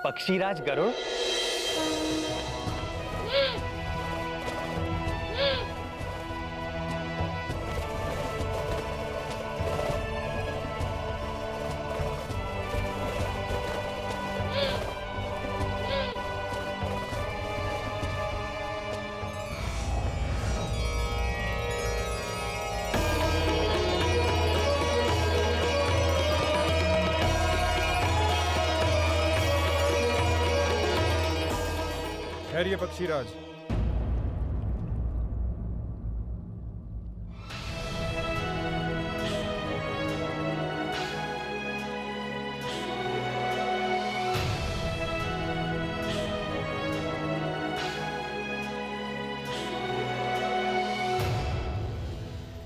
पक्षीराज गरुड़। ठहरिए पक्षीराज।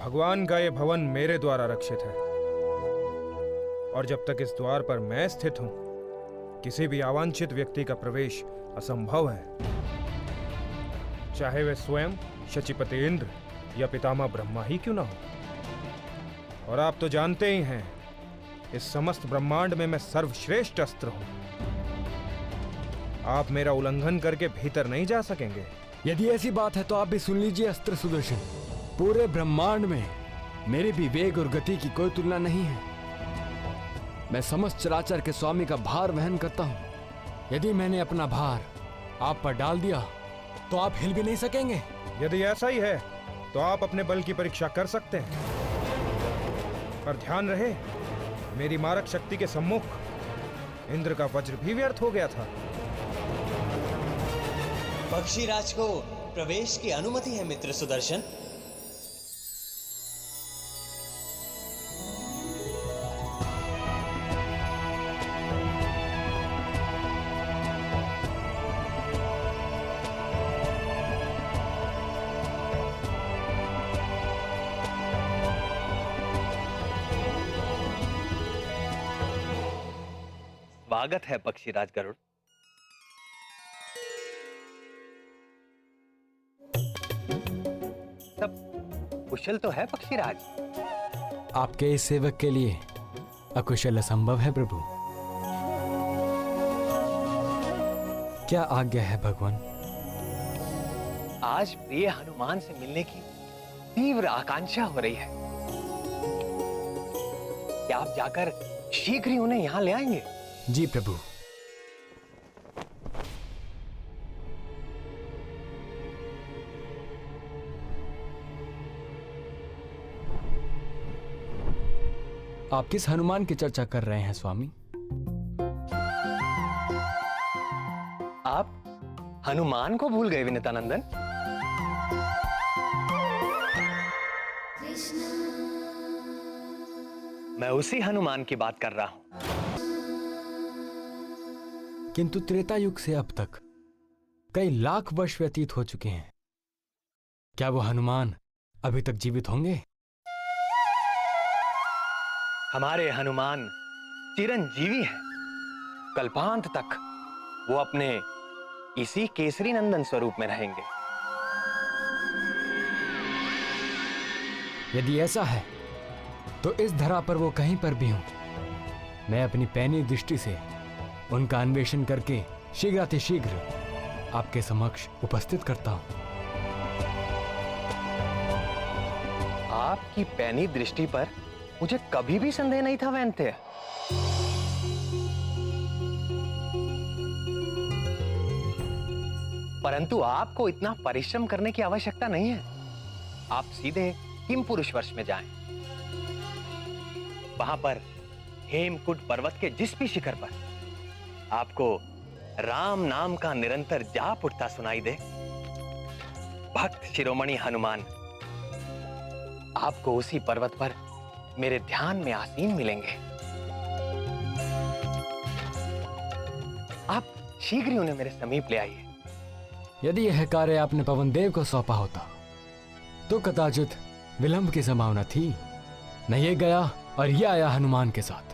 भगवान का यह भवन मेरे द्वारा रक्षित है और जब तक इस द्वार पर मैं स्थित हूं, किसी भी अवांछित व्यक्ति का प्रवेश असंभव है, चाहे वे स्वयं शचीपति इंद्र या पितामह ब्रह्मा ही क्यों ना हो। और आप तो जानते ही हैं, इस समस्त ब्रह्मांड में मैं सर्वश्रेष्ठ अस्त्र हूं। आप मेरा उल्लंघन करके भीतर नहीं जा सकेंगे। यदि ऐसी बात है तो आप भी सुन लीजिए अस्त्र सुदर्शन। पूरे ब्रह्मांड में मेरे भी वेग और गति की कोई तुलना नहीं है। मैं समस्त चराचर के स्वामी का भार वहन करता हूं। यदि मैंने अपना भार आप पर डाल दिया तो आप हिल भी नहीं सकेंगे। यदि ऐसा ही है तो आप अपने बल की परीक्षा कर सकते हैं, पर ध्यान रहे, मेरी मारक शक्ति के सम्मुख इंद्र का वज्र भी व्यर्थ हो गया था। पक्षीराज को प्रवेश की अनुमति है मित्र सुदर्शन। स्वागत है पक्षीराज गरुड़। सब कुशल तो है पक्षीराज? आपके इस सेवक के लिए अकुशल असंभव है प्रभु। क्या आज्ञा है भगवान? आज प्रिय हनुमान से मिलने की तीव्र आकांक्षा हो रही है। क्या आप जाकर शीघ्र ही उन्हें यहां ले आएंगे? जी प्रभु। आप किस हनुमान की चर्चा कर रहे हैं स्वामी? आप हनुमान को भूल गए विनीतानंदन? मैं उसी हनुमान की बात कर रहा हूं। किंतु त्रेता युग से अब तक कई लाख वर्ष व्यतीत हो चुके हैं। क्या वो हनुमान अभी तक जीवित होंगे? हमारे हनुमान चिरंजीवी हैं। कल्पांत तक वो अपने इसी केसरी नंदन स्वरूप में रहेंगे। यदि ऐसा है तो इस धरा पर वो कहीं पर भी हों, मैं अपनी पैनी दृष्टि से उनका अन्वेषण करके शीघ्रातिशीघ्र आपके समक्ष उपस्थित करता हूं। आपकी पैनी दृष्टि पर मुझे कभी भी संदेह नहीं था वैन्य। परंतु आपको इतना परिश्रम करने की आवश्यकता नहीं है। आप सीधे किमपुरुष वर्ष में जाएं। वहां पर हेमकुट पर्वत के जिस भी शिखर पर आपको राम नाम का निरंतर जाप उठता सुनाई दे, भक्त शिरोमणि हनुमान आपको उसी पर्वत पर मेरे ध्यान में आसीन मिलेंगे। आप शीघ्र ही उन्हें मेरे समीप ले आइए। यदि यह कार्य आपने पवन देव को सौंपा होता तो कदाचित विलंब की संभावना थी। न ये गया और ये आया हनुमान के साथ।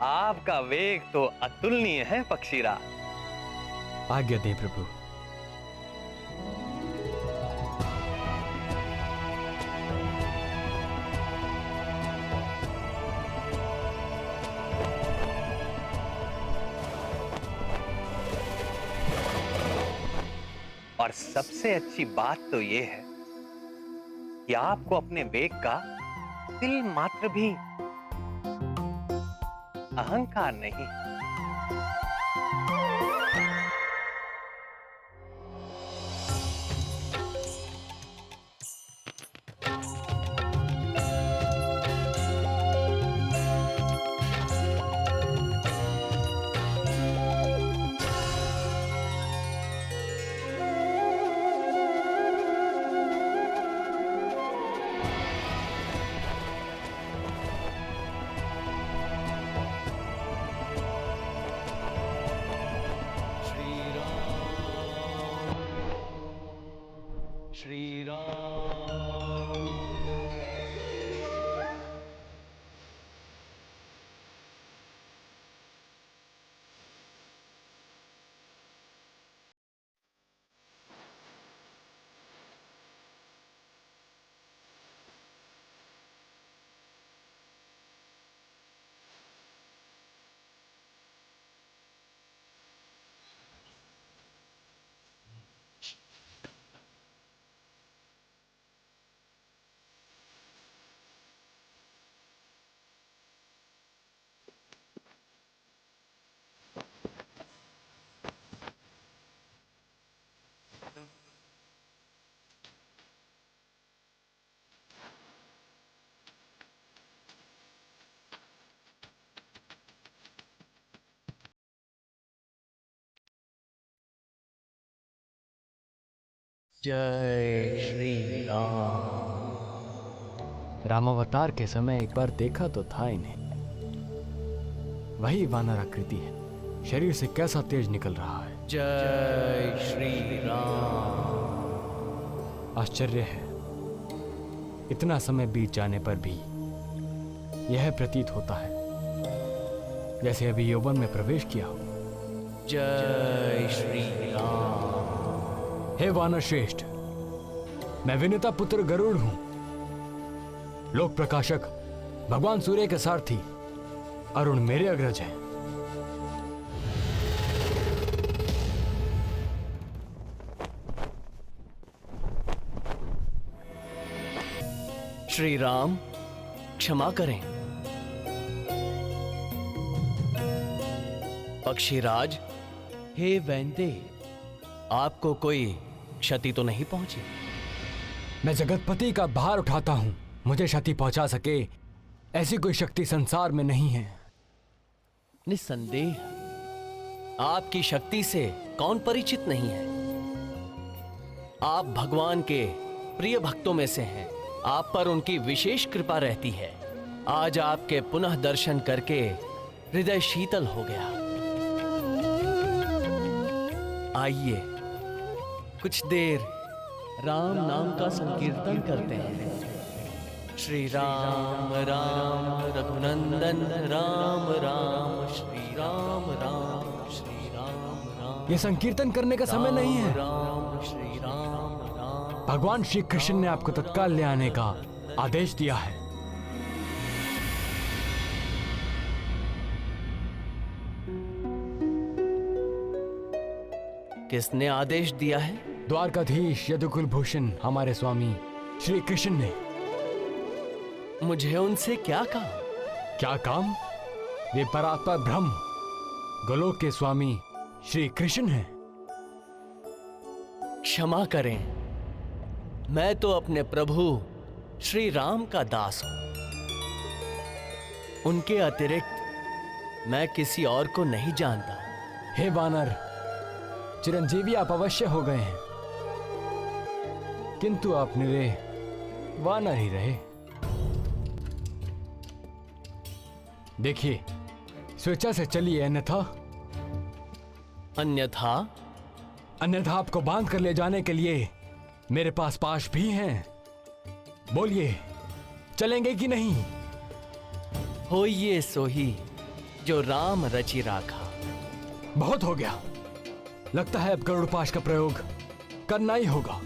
आपका वेग तो अतुलनीय है पक्षीराज। आज्ञा दें प्रभु। और सबसे अच्छी बात तो यह है कि आपको अपने वेग का तिल मात्र भी अहंकार नहीं। श्री राम। जय श्री राम। रामावतार के समय एक बार देखा तो था इन्हें। वही वानर आकृति है, शरीर से कैसा तेज निकल रहा है। जय श्री राम। आश्चर्य है, इतना समय बीत जाने पर भी यह प्रतीत होता है जैसे अभी यौवन में प्रवेश किया हो। जय श्री राम। हे वानर श्रेष्ठ, मैं विनिता पुत्र गरुड़ हूं, लोक प्रकाशक भगवान सूर्य के सारथी अरुण मेरे अग्रज हैं। श्री राम, क्षमा करें। पक्षीराज, हे वैंदे, आपको कोई क्षति तो नहीं पहुंची? मैं जगतपति का भार उठाता हूं, मुझे क्षति पहुंचा सके ऐसी कोई शक्ति संसार में नहीं है। निस्संदेह आपकी शक्ति से कौन परिचित नहीं है। आप भगवान के प्रिय भक्तों में से हैं, आप पर उनकी विशेष कृपा रहती है। आज आपके पुनः दर्शन करके हृदय शीतल हो गया। आइए कुछ देर राम नाम का संकीर्तन करते हैं। श्री राम राम रघुनंदन राम राम, श्री राम राम, श्री राम राम। यह संकीर्तन करने का समय नहीं है। राम श्री राम राम। भगवान श्री कृष्ण ने आपको तत्काल ले आने का आदेश दिया है। किसने आदेश दिया है? द्वारकाधीश यदुकुल भूषण हमारे स्वामी श्री कृष्ण ने। मुझे उनसे क्या काम? क्या काम? वे परात्पर ब्रह्म गोलोक के स्वामी श्री कृष्ण हैं। क्षमा करें, मैं तो अपने प्रभु श्री राम का दास हूं। उनके अतिरिक्त मैं किसी और को नहीं जानता। हे वानर, चिरंजीवी आप अवश्य हो गए हैं, किंतु आप निरे वानर ही रहे। देखिए, स्वेच्छा से चलिए, अन्यथा आपको बांध कर ले जाने के लिए मेरे पास पाश भी हैं। बोलिए, चलेंगे कि नहीं? होइए सोही जो राम रचि राखा। बहुत हो गया, लगता है अब गरुड़ पाश का प्रयोग करना ही होगा।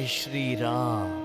जय श्री राम।